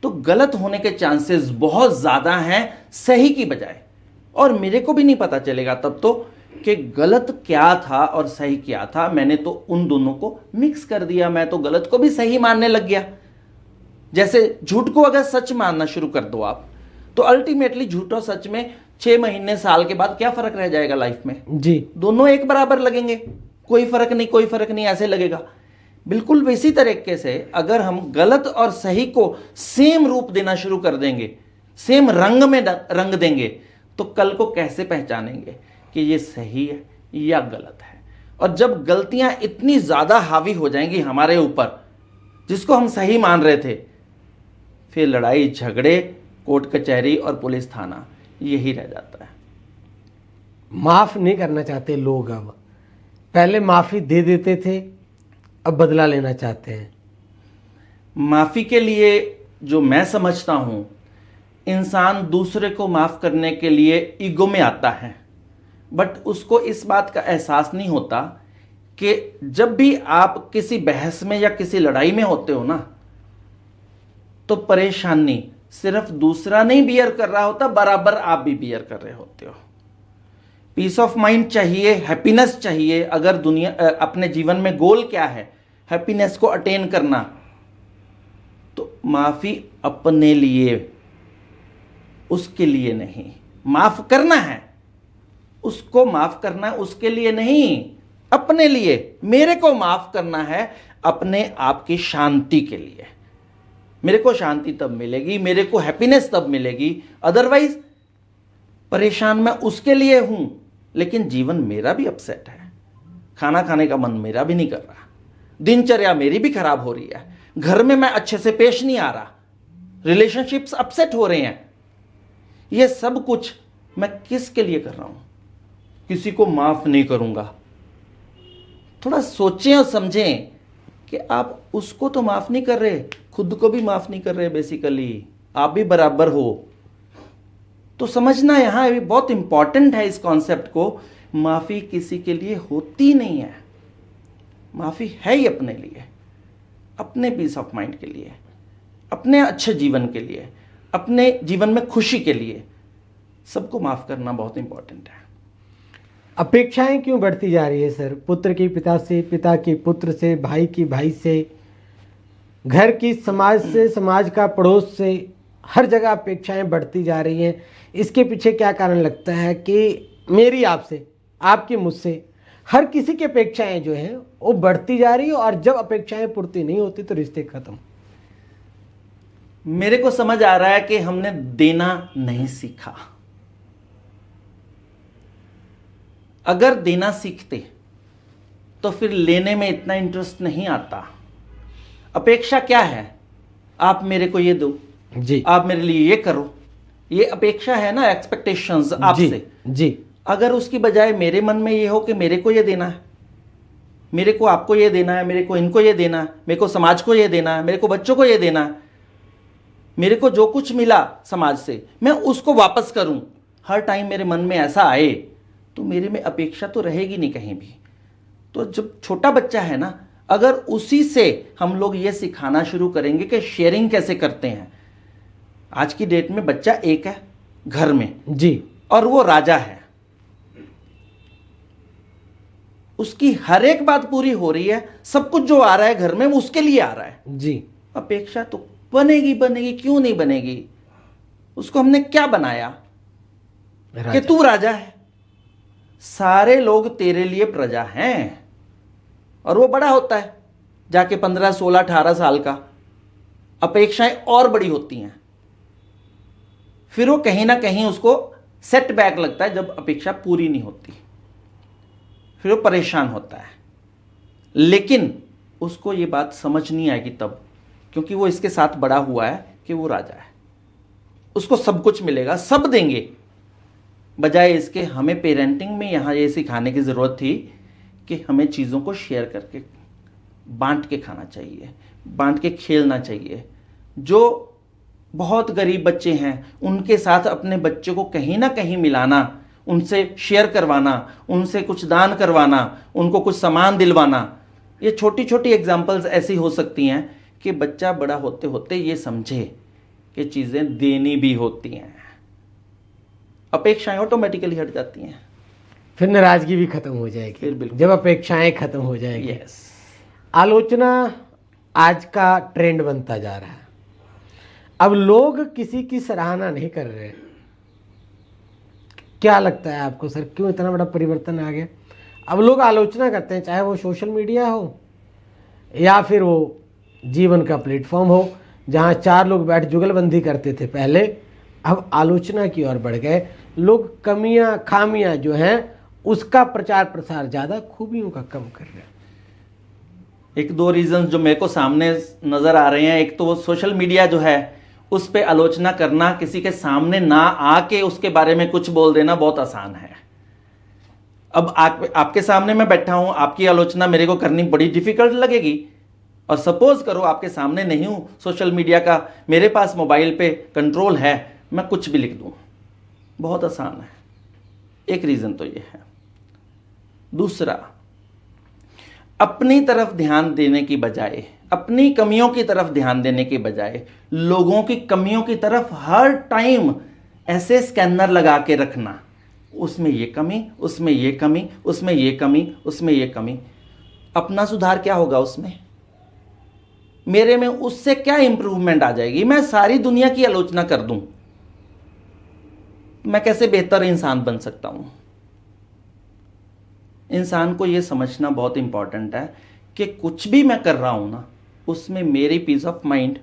[SPEAKER 2] तो गलत होने के चांसेस बहुत ज़्यादा हैं सही की बजाय। और मेरे को भी नहीं पता चलेगा तब तो कि गलत क्या था और सही क्या था। मैंने तो उन दोनों को मिक्स कर दिया। मैं तो गलत को भी सही मानने लग गया। जैसे झूठ को अगर सच मानना शुरू कर दो आप, तो अल्टीमेटली झूठ और सच में 6 महीने, साल के बाद क्या फर्क रह जाएगा लाइफ में?
[SPEAKER 1] जी,
[SPEAKER 2] दोनों एक बराबर लगेंगे। कोई फर्क नहीं, कोई फर्क नहीं, ऐसे लगेगा। बिल्कुल वैसी तरीके से अगर हम गलत और सही को सेम रूप देना शुरू कर देंगे, सेम रंग में रंग देंगे, तो कल को कैसे पहचानेंगे कि ये सही है या गलत है? और जब गलतियां इतनी ज्यादा हावी हो जाएंगी हमारे ऊपर, जिसको हम सही मान रहे थे, फिर लड़ाई झगड़े, कोर्ट कचहरी और पुलिस थाना, यही रह जाता है।
[SPEAKER 1] माफ नहीं करना चाहते लोग। अब पहले माफी दे देते थे, अब बदला लेना चाहते हैं।
[SPEAKER 2] माफी के लिए जो मैं समझता हूं, इंसान दूसरे को माफ करने के लिए ईगो में आता है, बट उसको इस बात का एहसास नहीं होता कि जब भी आप किसी बहस में या किसी लड़ाई में होते हो ना, तो परेशानी सिर्फ दूसरा नहीं बियर कर रहा होता, बराबर आप भी बियर कर रहे होते हो। पीस ऑफ माइंड चाहिए, हैप्पीनेस चाहिए। अगर दुनिया अपने जीवन में गोल क्या है? हैप्पीनेस को अटेन करना। तो माफी अपने लिए, उसके लिए नहीं। माफ करना है, उसको माफ करना है, उसके लिए नहीं, अपने लिए। मेरे को माफ करना है अपने आप की शांति के लिए। मेरे को शांति तब मिलेगी, मेरे को हैप्पीनेस तब मिलेगी। अदरवाइज परेशान मैं उसके लिए हूं, लेकिन जीवन मेरा भी अपसेट है। खाना खाने का मन मेरा भी नहीं कर रहा, दिनचर्या मेरी भी खराब हो रही है, घर में मैं अच्छे से पेश नहीं आ रहा, रिलेशनशिप्स अपसेट हो रहे हैं। ये सब कुछ मैं किसके लिए कर रहा हूं? किसी को माफ नहीं करूंगा। थोड़ा सोचें और समझें कि आप उसको तो माफ नहीं कर रहे, खुद को भी माफ नहीं कर रहे। बेसिकली आप भी बराबर हो। तो समझना यहां भी बहुत इंपॉर्टेंट है इस कॉन्सेप्ट को। माफी किसी के लिए होती नहीं है। माफी है ही अपने लिए, अपने पीस ऑफ माइंड के लिए, अपने अच्छे जीवन के लिए, अपने जीवन में खुशी के लिए। सबको माफ करना बहुत इंपॉर्टेंट है।
[SPEAKER 1] अपेक्षाएं क्यों बढ़ती जा रही है सर? पुत्र की पिता से, पिता की पुत्र से, भाई की भाई से, घर की समाज से, समाज का पड़ोस से, हर जगह अपेक्षाएं बढ़ती जा रही हैं। इसके पीछे क्या कारण लगता है कि मेरी आपसे, आपकी मुझसे, हर किसी की अपेक्षाएं जो हैं वो बढ़ती जा रही है, और जब अपेक्षाएं पूर्ति नहीं होती तो रिश्ते खत्म।
[SPEAKER 2] मेरे को समझ आ रहा है कि हमने देना नहीं सीखा। अगर देना सीखते तो फिर लेने में इतना इंटरेस्ट नहीं आता। अपेक्षा क्या है? आप मेरे को ये दो
[SPEAKER 1] जी,
[SPEAKER 2] आप मेरे लिए ये करो, ये अपेक्षा है ना, एक्सपेक्टेशंस आपसे।
[SPEAKER 1] जी।
[SPEAKER 2] अगर उसकी बजाय मेरे मन में ये हो कि मेरे को ये देना है, मेरे को आपको ये देना है, मेरे को इनको ये देना है, मेरे को समाज को ये देना है, मेरे को बच्चों को ये देना है, मेरे को जो कुछ मिला समाज से मैं उसको वापस करूं, हर टाइम मेरे मन में ऐसा आए, तो मेरे में अपेक्षा तो रहेगी नहीं कहीं भी। तो जब छोटा बच्चा है ना, अगर उसी से हम लोग ये सिखाना शुरू करेंगे कि शेयरिंग कैसे करते हैं। आज की डेट में बच्चा एक है घर में
[SPEAKER 1] जी,
[SPEAKER 2] और वो राजा है, उसकी हर एक बात पूरी हो रही है, सब कुछ जो आ रहा है घर में वो उसके लिए आ रहा है
[SPEAKER 1] जी।
[SPEAKER 2] अपेक्षा तो बनेगी बनेगी, क्यों नहीं बनेगी? उसको हमने क्या बनाया कि तू राजा है, सारे लोग तेरे लिए प्रजा हैं। और वो बड़ा होता है जाके 15, 16, 18 साल का, अपेक्षाएं और बड़ी होती हैं। फिर वो कहीं ना कहीं उसको सेटबैक लगता है जब अपेक्षा पूरी नहीं होती, फिर वो परेशान होता है। लेकिन उसको ये बात समझ नहीं आएगी तब, क्योंकि वो इसके साथ बड़ा हुआ है कि वो राजा है, उसको सब कुछ मिलेगा, सब देंगे। बजाय इसके हमें पेरेंटिंग में यहाँ ये सिखाने की ज़रूरत थी कि हमें चीज़ों को शेयर करके बांट के खाना चाहिए, बांट के खेलना चाहिए। जो बहुत गरीब बच्चे हैं उनके साथ अपने बच्चे को कहीं ना कहीं मिलाना, उनसे शेयर करवाना, उनसे कुछ दान करवाना, उनको कुछ सामान दिलवाना। ये छोटी छोटी एग्जाम्पल्स ऐसी हो सकती हैं कि बच्चा बड़ा होते होते ये समझे कि चीज़ें देनी भी होती हैं। अपेक्षाएं ऑटोमेटिकली हट जाती हैं,
[SPEAKER 1] फिर नाराजगी भी खत्म हो जाएगी,
[SPEAKER 2] फिर बिल्कुल।
[SPEAKER 1] जब अपेक्षाएं खत्म हो जाएगी।
[SPEAKER 2] यस।
[SPEAKER 1] आलोचना आज का ट्रेंड बनता जा रहा है। अब लोग किसी की सराहना नहीं कर रहे। क्या लगता है आपको सर, क्यों इतना बड़ा परिवर्तन आ गया? अब लोग आलोचना करते हैं, चाहे वो सोशल मीडिया हो या फिर वो जीवन का प्लेटफॉर्म हो, जहाँ 4 लोग बैठ जुगलबंदी करते थे पहले, अब आलोचना की ओर बढ़ गए लोग। कमियां खामियां जो हैं उसका प्रचार प्रसार ज़्यादा, खूबियों का कम कर रहे हैं।
[SPEAKER 2] 1-2 रीजन जो मेरे को सामने नजर आ रहे हैं। एक तो वो सोशल मीडिया जो है उस पे आलोचना करना, किसी के सामने ना आके उसके बारे में कुछ बोल देना बहुत आसान है। अब आपके सामने मैं बैठा हूं, आपकी आलोचना मेरे को करनी बड़ी डिफिकल्ट लगेगी। और सपोज करो आपके सामने नहीं हूं, सोशल मीडिया का मेरे पास मोबाइल पे कंट्रोल है, मैं कुछ भी लिख दूं, बहुत आसान है। एक रीजन तो ये है। दूसरा, अपनी तरफ ध्यान देने की बजाय, अपनी कमियों की तरफ ध्यान देने की बजाय लोगों की कमियों की तरफ हर टाइम ऐसे स्कैनर लगा के रखना, उसमें ये कमी, उसमें ये कमी, उसमें ये कमी, उसमें ये कमी। अपना सुधार क्या होगा उसमें? मेरे में उससे क्या इंप्रूवमेंट आ जाएगी? मैं सारी दुनिया की आलोचना कर दूं, मैं कैसे बेहतर इंसान बन सकता हूं? इंसान को यह समझना बहुत इंपॉर्टेंट है कि कुछ भी मैं कर रहा हूं ना, उसमें मेरी पीस ऑफ माइंड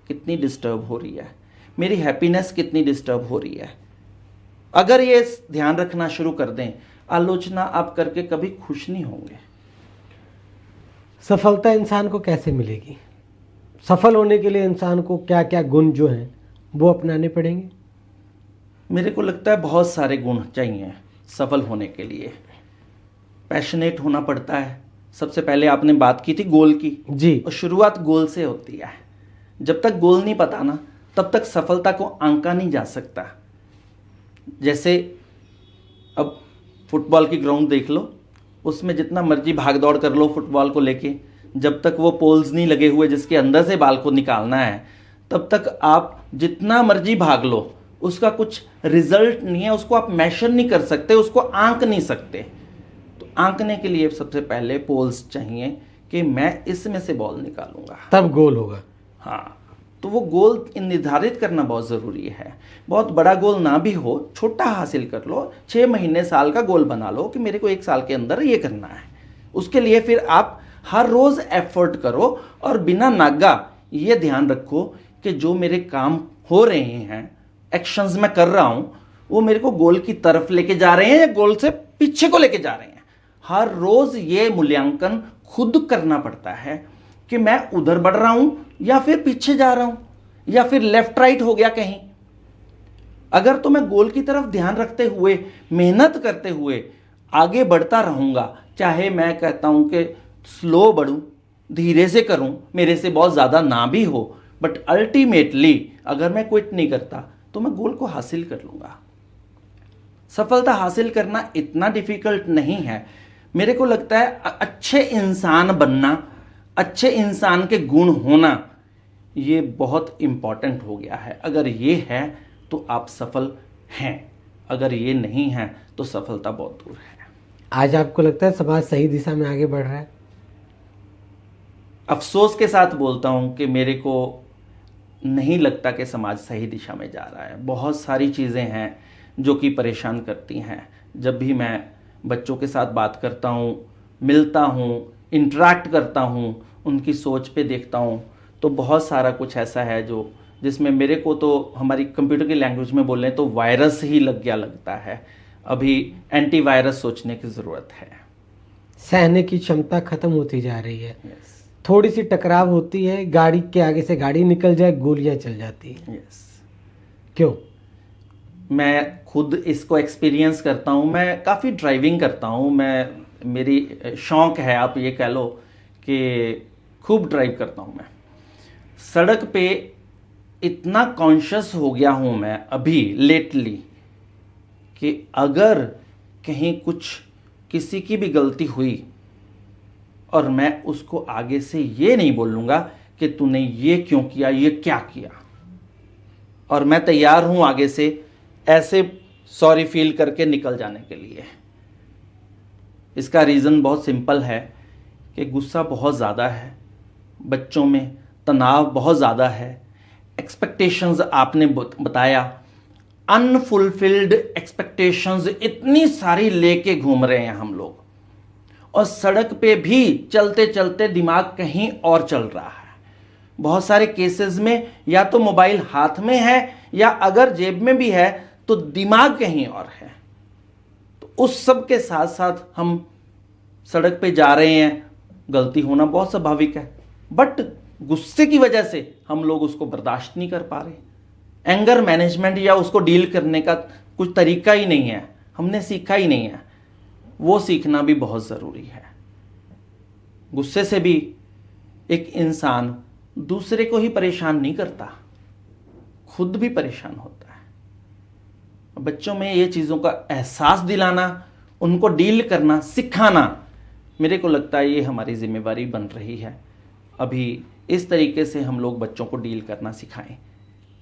[SPEAKER 2] कितनी डिस्टर्ब हो रही है, मेरी हैप्पीनेस कितनी डिस्टर्ब हो रही है। अगर ये ध्यान रखना शुरू कर दें, आलोचना आप करके कभी खुश नहीं होंगे।
[SPEAKER 1] सफलता इंसान को कैसे मिलेगी? सफल होने के लिए इंसान को क्या क्या गुण जो हैं वो अपनाने पड़ेंगे?
[SPEAKER 2] मेरे को लगता है बहुत सारे गुण चाहिए सफल होने के लिए। पैशनेट होना पड़ता है। सबसे पहले आपने बात की थी गोल की
[SPEAKER 1] जी।
[SPEAKER 2] और शुरुआत गोल से होती है। जब तक गोल नहीं पता ना तब तक सफलता को आंका नहीं जा सकता। जैसे अब फुटबॉल की ग्राउंड देख लो, उसमें जितना मर्जी भाग दौड़ कर लो फुटबॉल को लेके, जब तक वो पोल्स नहीं लगे हुए जिसके अंदर से बाल को निकालना है तब तक आप जितना मर्जी भाग लो उसका कुछ रिजल्ट नहीं है। उसको आप मेजर नहीं कर सकते, उसको आंक नहीं सकते। तो आंकने के लिए सबसे पहले पोल्स चाहिए कि मैं इसमें से बॉल निकालूंगा,
[SPEAKER 1] तब गोल होगा।
[SPEAKER 2] हाँ, तो वो गोल निर्धारित करना बहुत ज़रूरी है। बहुत बड़ा गोल ना भी हो, छोटा हासिल कर लो। 6 महीने साल का गोल बना लो कि मेरे को 1 साल के अंदर ये करना है। उसके लिए फिर आप हर रोज़ एफर्ट करो और बिना नागा ये ध्यान रखो कि जो मेरे काम हो रहे हैं, एक्शंस मैं कर रहा हूँ, वो मेरे को गोल की तरफ लेके जा रहे हैं या गोल से पीछे को लेके जा रहे हैं। हर रोज़ ये मूल्यांकन खुद करना पड़ता है कि मैं उधर बढ़ रहा हूं या फिर पीछे जा रहा हूं या फिर लेफ्ट राइट हो गया कहीं। अगर तो मैं गोल की तरफ ध्यान रखते हुए मेहनत करते हुए आगे बढ़ता रहूंगा, चाहे मैं कहता हूं कि स्लो बढ़ूं, धीरे से करूं, मेरे से बहुत ज़्यादा ना भी हो, बट अल्टीमेटली अगर मैं क्विट नहीं करता तो मैं गोल को हासिल कर लूंगा। सफलता हासिल करना इतना डिफिकल्ट नहीं है। मेरे को लगता है अच्छे इंसान बनना, अच्छे इंसान के गुण होना, ये बहुत इम्पॉर्टेंट हो गया है। अगर ये है तो आप सफल हैं, अगर ये नहीं है तो सफलता बहुत दूर है।
[SPEAKER 1] आज आपको लगता है समाज सही दिशा में आगे बढ़ रहा है?
[SPEAKER 2] अफसोस के साथ बोलता हूं कि मेरे को नहीं लगता कि समाज सही दिशा में जा रहा है। बहुत सारी चीज़ें हैं जो कि परेशान करती हैं। जब भी मैं बच्चों के साथ बात करता हूं, मिलता हूं, इंटरेक्ट करता हूं, उनकी सोच पे देखता हूं, तो बहुत सारा कुछ ऐसा है जो जिसमें मेरे को तो हमारी कंप्यूटर की लैंग्वेज में बोलें तो वायरस ही लग गया लगता है। अभी एंटीवायरस सोचने की ज़रूरत है।
[SPEAKER 1] सहने की क्षमता खत्म होती जा रही है।
[SPEAKER 2] यस,
[SPEAKER 1] थोड़ी सी टकराव होती है, गाड़ी के आगे से गाड़ी निकल जाए, गोलियां चल जाती हैं।
[SPEAKER 2] यस।
[SPEAKER 1] क्यों?
[SPEAKER 2] मैं खुद इसको एक्सपीरियंस करता हूँ। मैं काफ़ी ड्राइविंग करता हूँ। मेरी शौक़ है, आप ये कह लो कि खूब ड्राइव करता हूँ मैं। सड़क पे इतना कॉन्शियस हो गया हूँ मैं अभी लेटली कि अगर कहीं कुछ किसी की भी गलती हुई और मैं उसको आगे से ये नहीं बोलूँगा कि तूने ये क्यों किया, ये क्या किया, और मैं तैयार हूँ आगे से ऐसे सॉरी फील करके निकल जाने के लिए। इसका रीज़न बहुत सिंपल है कि गुस्सा बहुत ज़्यादा है, बच्चों में तनाव बहुत ज़्यादा है, एक्सपेक्टेशंस आपने बताया, अनफुलफिल्ड एक्सपेक्टेशंस इतनी सारी लेके घूम रहे हैं हम लोग, और सड़क पे भी चलते चलते दिमाग कहीं और चल रहा है। बहुत सारे केसेस में या तो मोबाइल हाथ में है या अगर जेब में भी है तो दिमाग कहीं और है। तो उस सब के साथ साथ हम सड़क पे जा रहे हैं, गलती होना बहुत स्वाभाविक है, बट गुस्से की वजह से हम लोग उसको बर्दाश्त नहीं कर पा रहे। एंगर मैनेजमेंट या उसको डील करने का कुछ तरीका ही नहीं है, हमने सीखा ही नहीं है। वो सीखना भी बहुत ज़रूरी है। गुस्से से भी एक इंसान दूसरे को ही परेशान नहीं करता, खुद भी परेशान होता है। बच्चों में ये चीज़ों का एहसास दिलाना, उनको डील करना सिखाना, मेरे को लगता है ये हमारी जिम्मेवारी बन रही है। अभी इस तरीके से हम लोग बच्चों को डील करना सिखाएं।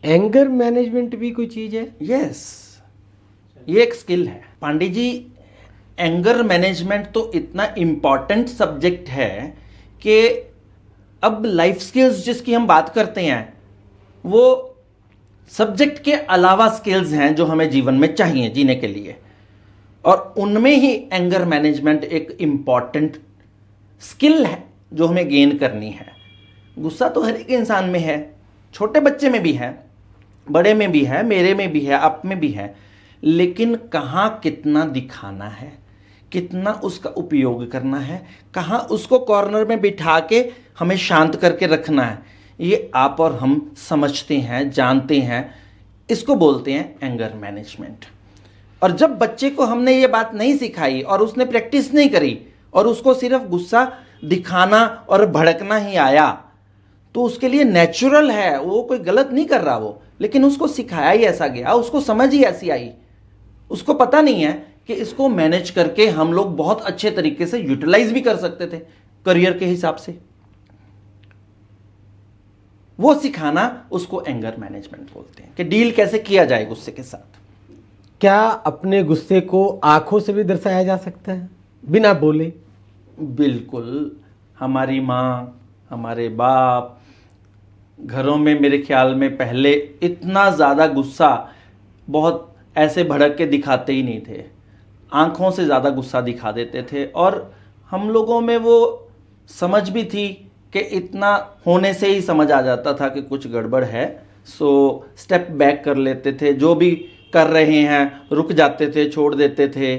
[SPEAKER 1] एंगर मैनेजमेंट भी कोई चीज़ है?
[SPEAKER 2] यस, ये एक स्किल है पांडे जी। एंगर मैनेजमेंट तो इतना इम्पॉर्टेंट सब्जेक्ट है कि अब लाइफ स्किल्स जिसकी हम बात करते हैं वो सब्जेक्ट के अलावा स्किल्स हैं जो हमें जीवन में चाहिए जीने के लिए, और उनमें ही एंगर मैनेजमेंट एक इम्पॉर्टेंट स्किल है जो हमें गेन करनी है। गुस्सा तो हर एक इंसान में है, छोटे बच्चे में भी है, बड़े में भी है, मेरे में भी है, आप में भी है, लेकिन कहाँ कितना दिखाना है, कितना उसका उपयोग करना है, कहाँ उसको कॉर्नर में बिठा के हमें शांत करके रखना है, ये आप और हम समझते हैं, जानते हैं। इसको बोलते हैं एंगर मैनेजमेंट। और जब बच्चे को हमने ये बात नहीं सिखाई और उसने प्रैक्टिस नहीं करी और उसको सिर्फ गुस्सा दिखाना और भड़कना ही आया, तो उसके लिए नेचुरल है, वो कोई गलत नहीं कर रहा वो, लेकिन उसको सिखाया ही ऐसा गया, उसको समझ ही ऐसी आई, उसको पता नहीं है कि इसको मैनेज करके हम लोग बहुत अच्छे तरीके से यूटिलाइज भी कर सकते थे करियर के हिसाब से। वो सिखाना उसको एंगर मैनेजमेंट बोलते हैं कि डील कैसे किया जाए गुस्से के साथ।
[SPEAKER 1] क्या अपने गुस्से को आंखों से भी दर्शाया जा सकता है बिना बोले?
[SPEAKER 2] बिल्कुल। हमारी माँ, हमारे बाप, घरों में मेरे ख्याल में पहले इतना ज़्यादा गुस्सा बहुत ऐसे भड़क के दिखाते ही नहीं थे, आंखों से ज़्यादा गुस्सा दिखा देते थे। और हम लोगों में वो समझ भी थी कि इतना होने से ही समझ आ जाता था कि कुछ गड़बड़ है, सो स्टेप बैक कर लेते थे, जो भी कर रहे हैं रुक जाते थे, छोड़ देते थे।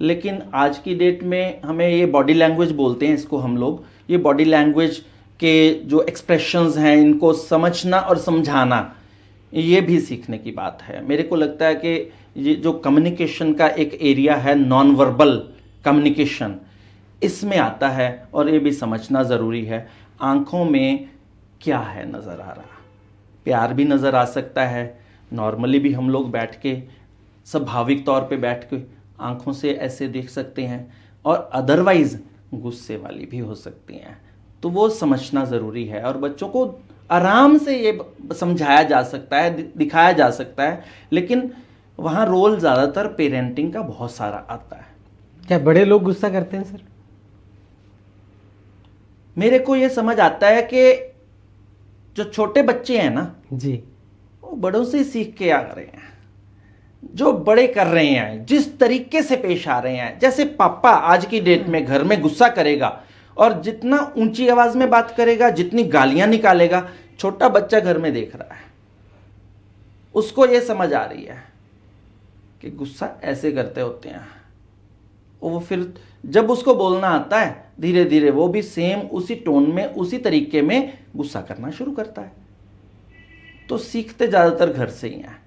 [SPEAKER 2] लेकिन आज की डेट में हमें ये बॉडी लैंग्वेज बोलते हैं इसको हम लोग, ये बॉडी लैंग्वेज के जो एक्सप्रेशंस हैं इनको समझना और समझाना, ये भी सीखने की बात है। मेरे को लगता है कि ये जो कम्युनिकेशन का एक एरिया है, नॉन वर्बल कम्युनिकेशन, इसमें आता है और ये भी समझना ज़रूरी है। आंखों में क्या है नज़र आ रहा, प्यार भी नज़र आ सकता है, नॉर्मली भी हम लोग बैठ के स्वाभाविक तौर पे बैठ के आंखों से ऐसे देख सकते हैं, और अदरवाइज गुस्से वाली भी हो सकती हैं, तो वो समझना ज़रूरी है। और बच्चों को आराम से ये समझाया जा सकता है, दिखाया जा सकता है, लेकिन वहाँ रोल ज़्यादातर पेरेंटिंग का बहुत सारा आता है।
[SPEAKER 1] क्या बड़े लोग गुस्सा करते हैं सर?
[SPEAKER 2] मेरे को ये समझ आता है कि जो छोटे बच्चे हैं ना
[SPEAKER 1] जी,
[SPEAKER 2] वो बड़ों से सीख के आ रहे हैं, जो बड़े कर रहे हैं, जिस तरीके से पेश आ रहे हैं। जैसे पापा आज की डेट में घर में गुस्सा करेगा और जितना ऊंची आवाज में बात करेगा, जितनी गालियां निकालेगा, छोटा बच्चा घर में देख रहा है, उसको ये समझ आ रही है कि गुस्सा ऐसे करते होते हैं। वो फिर जब उसको बोलना आता है, धीरे धीरे वो भी सेम उसी टोन में, उसी तरीके में गुस्सा करना शुरू करता है। तो सीखते ज़्यादातर घर से ही हैं।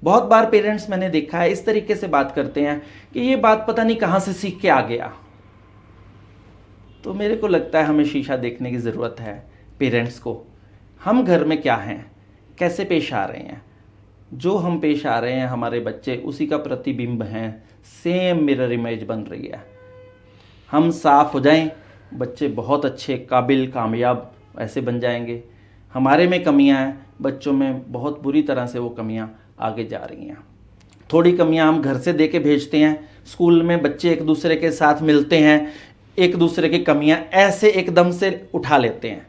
[SPEAKER 2] बहुत बार पेरेंट्स मैंने देखा है इस तरीके से बात करते हैं कि ये बात पता नहीं कहाँ से सीख के आ गया। तो मेरे को लगता है हमें शीशा देखने की ज़रूरत है पेरेंट्स को, हम घर में क्या हैं, कैसे पेश आ रहे हैं। जो हम पेश आ रहे हैं हमारे बच्चे उसी का प्रतिबिंब हैं, सेम मिरर इमेज बन रही है। हम साफ हो जाएं, बच्चे बहुत अच्छे, काबिल, कामयाब ऐसे बन जाएंगे। हमारे में कमियां हैं, बच्चों में बहुत बुरी तरह से वो कमियां आगे जा रही हैं। थोड़ी कमियां हम घर से दे के भेजते हैं, स्कूल में बच्चे एक दूसरे के साथ मिलते हैं, एक दूसरे की कमियां ऐसे एकदम से उठा लेते हैं।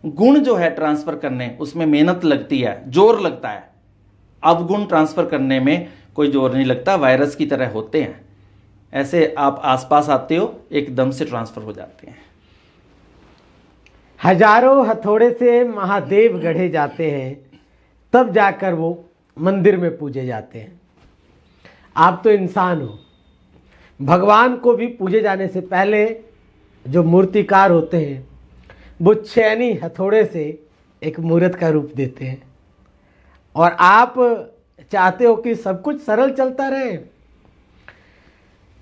[SPEAKER 2] गुण जो है ट्रांसफ़र करने, उसमें मेहनत लगती है, जोर लगता है। अवगुण ट्रांसफ़र करने में कोई जोर नहीं लगता, वायरस की तरह होते हैं। ऐसे आप आसपास आते हो, एकदम से ट्रांसफ़र हो जाते हैं।
[SPEAKER 1] हजारों हथौड़े से महादेव गढ़े जाते हैं, तब जाकर वो मंदिर में पूजे जाते हैं। आप तो इंसान हो, भगवान को भी पूजे जाने से पहले जो मूर्तिकार होते हैं वो छेनी हथौड़े से एक मूर्त का रूप देते हैं, और आप चाहते हो कि सब कुछ सरल चलता रहे।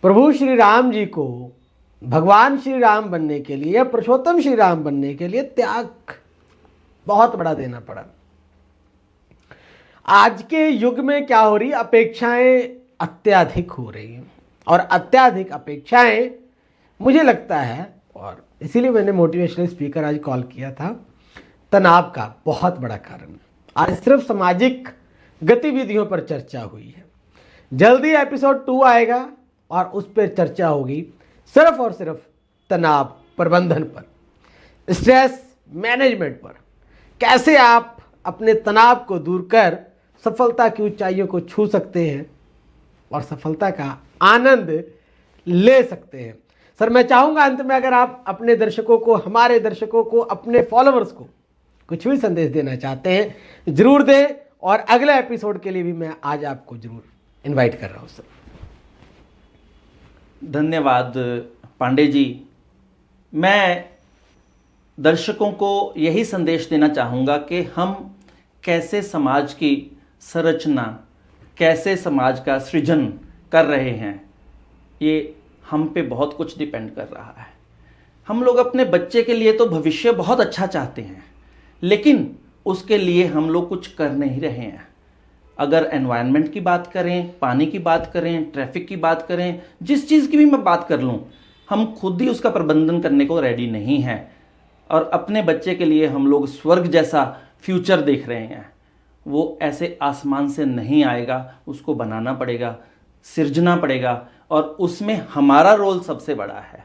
[SPEAKER 1] प्रभु श्री राम जी को भगवान श्री राम बनने के लिए या पुरुषोत्तम श्री राम बनने के लिए त्याग बहुत बड़ा देना पड़ा। आज के युग में क्या हो रही, अपेक्षाएं अत्याधिक हो रही हैं, और अत्याधिक अपेक्षाएं मुझे लगता है, और इसीलिए मैंने मोटिवेशनल स्पीकर आज कॉल किया था, तनाव का बहुत बड़ा कारण। आज सिर्फ सामाजिक गतिविधियों पर चर्चा हुई है, जल्दी एपिसोड 2 आएगा और उस पर चर्चा होगी सिर्फ और सिर्फ तनाव प्रबंधन पर, स्ट्रेस मैनेजमेंट पर। कैसे आप अपने तनाव को दूर कर सफलता की ऊंचाइयों को छू सकते हैं और सफलता का आनंद ले सकते हैं। सर, मैं चाहूँगा अंत में अगर आप अपने दर्शकों को, हमारे दर्शकों को, अपने फॉलोअर्स को कुछ भी संदेश देना चाहते हैं जरूर दें, और अगले एपिसोड के लिए भी मैं आज आपको जरूर इनवाइट कर रहा हूँ सर।
[SPEAKER 2] धन्यवाद पांडे जी। मैं दर्शकों को यही संदेश देना चाहूँगा कि हम कैसे समाज की संरचना, कैसे समाज का सृजन कर रहे हैं, ये हम पे बहुत कुछ डिपेंड कर रहा है। हम लोग अपने बच्चे के लिए तो भविष्य बहुत अच्छा चाहते हैं, लेकिन उसके लिए हम लोग कुछ कर नहीं रहे हैं। अगर एनवायरनमेंट की बात करें, पानी की बात करें, ट्रैफिक की बात करें, जिस चीज़ की भी मैं बात कर लूँ, हम खुद ही उसका प्रबंधन करने को रेडी नहीं हैं। और अपने बच्चे के लिए हम लोग स्वर्ग जैसा फ्यूचर देख रहे हैं। वो ऐसे आसमान से नहीं आएगा, उसको बनाना पड़ेगा, सिरजना पड़ेगा, और उसमें हमारा रोल सबसे बड़ा है।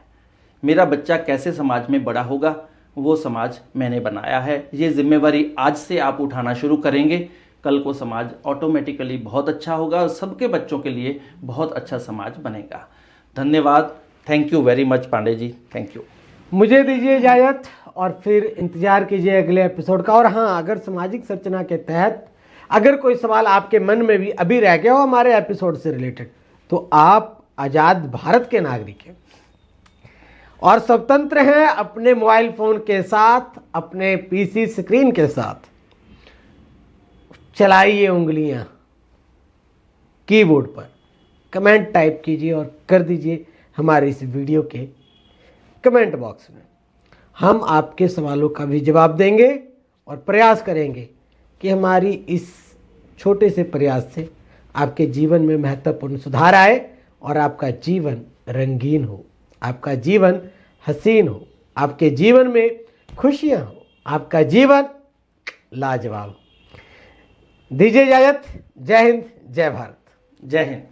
[SPEAKER 2] मेरा बच्चा कैसे समाज में बड़ा होगा, वो समाज मैंने बनाया है। ये जिम्मेवारी आज से आप उठाना शुरू करेंगे, कल को समाज ऑटोमेटिकली बहुत अच्छा होगा और सबके बच्चों के लिए बहुत अच्छा समाज बनेगा। धन्यवाद। Thank you very much Pandey ji, thank you.
[SPEAKER 1] मुझे दीजिए इजाज़त और फिर इंतजार कीजिए अगले एपिसोड का। और हाँ, अगर सामाजिक संरचना के तहत अगर कोई सवाल आपके मन में भी अभी रह गया हो हमारे एपिसोड से रिलेटेड, तो आप आज़ाद भारत के नागरिक हैं और स्वतंत्र हैं अपने मोबाइल फ़ोन के साथ, अपने पीसी स्क्रीन के साथ। चलाइए उंगलियां कीबोर्ड पर, कमेंट टाइप कीजिए और कर दीजिए हमारे इस वीडियो के कमेंट बॉक्स में। हम आपके सवालों का भी जवाब देंगे और प्रयास करेंगे कि हमारी इस छोटे से प्रयास से आपके जीवन में महत्वपूर्ण सुधार आए और आपका जीवन रंगीन हो, आपका जीवन हसीन हो, आपके जीवन में खुशियां हो, आपका जीवन लाजवाब हो। दीजिए इजाजत। जय हिंद, जय भारत।
[SPEAKER 2] जय हिंद।